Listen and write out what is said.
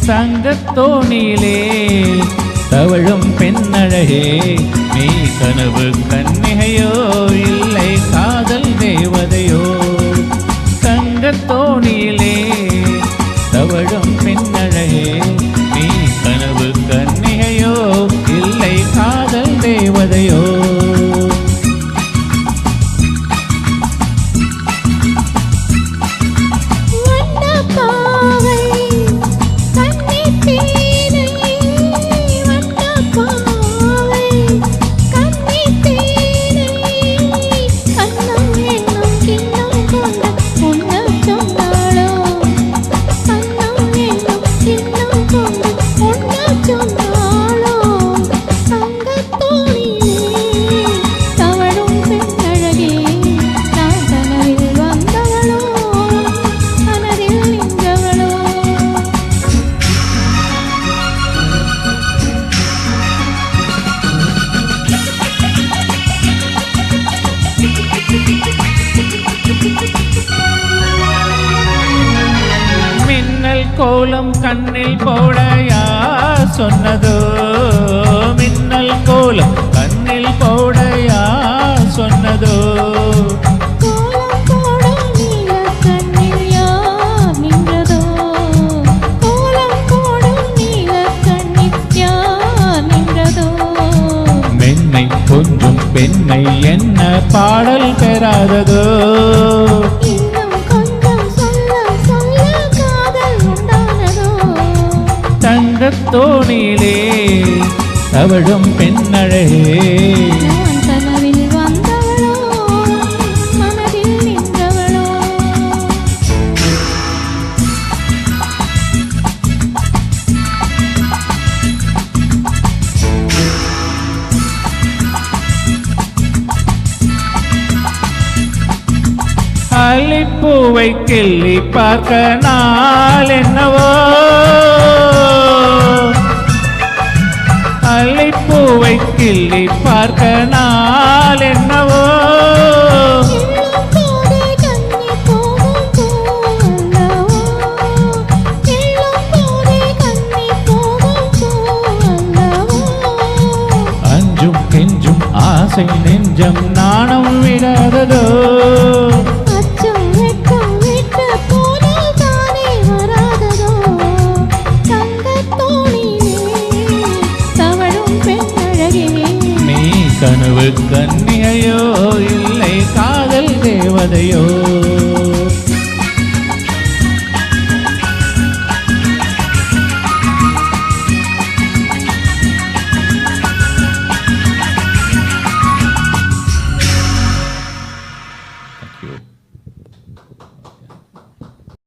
தங்கத்தோணியிலே தவழும் பெண்ணழகே நீ கனவு கன்னிகையோ இல்லை காதல் தேவதையோ தங்கத்தோணியிலே தவழும் பெண்ணழகே நீ கனவு கன்னிகையோ இல்லை காதல் தேவதையோ மின்னல் கோலம் கண்ணில் போட யார் சொன்னதோ மின்னல் கோலம் கண்ணில் போட யார் சொன்னதோ மென்மை கொஞ்சம் பெண்மை என்ன பாடல் பெறாததோ தங்கத்தோணியிலே தவழும் பெண்ணழகே கனவில் வந்தவளோ மனதில் நின்றவளோ அல்லிப்பூவை கிள்ளி பார்க்க நாள் என்னவோ அல்லிப்பூவை கிள்ளி பார்க்க நாள் என்னவோ அஞ்சும் கெஞ்சும் ஆசை நெஞ்சம் நாணம் விடாததோ கனவு கன்னிகையோ இல்லை காதல் தேவதையோ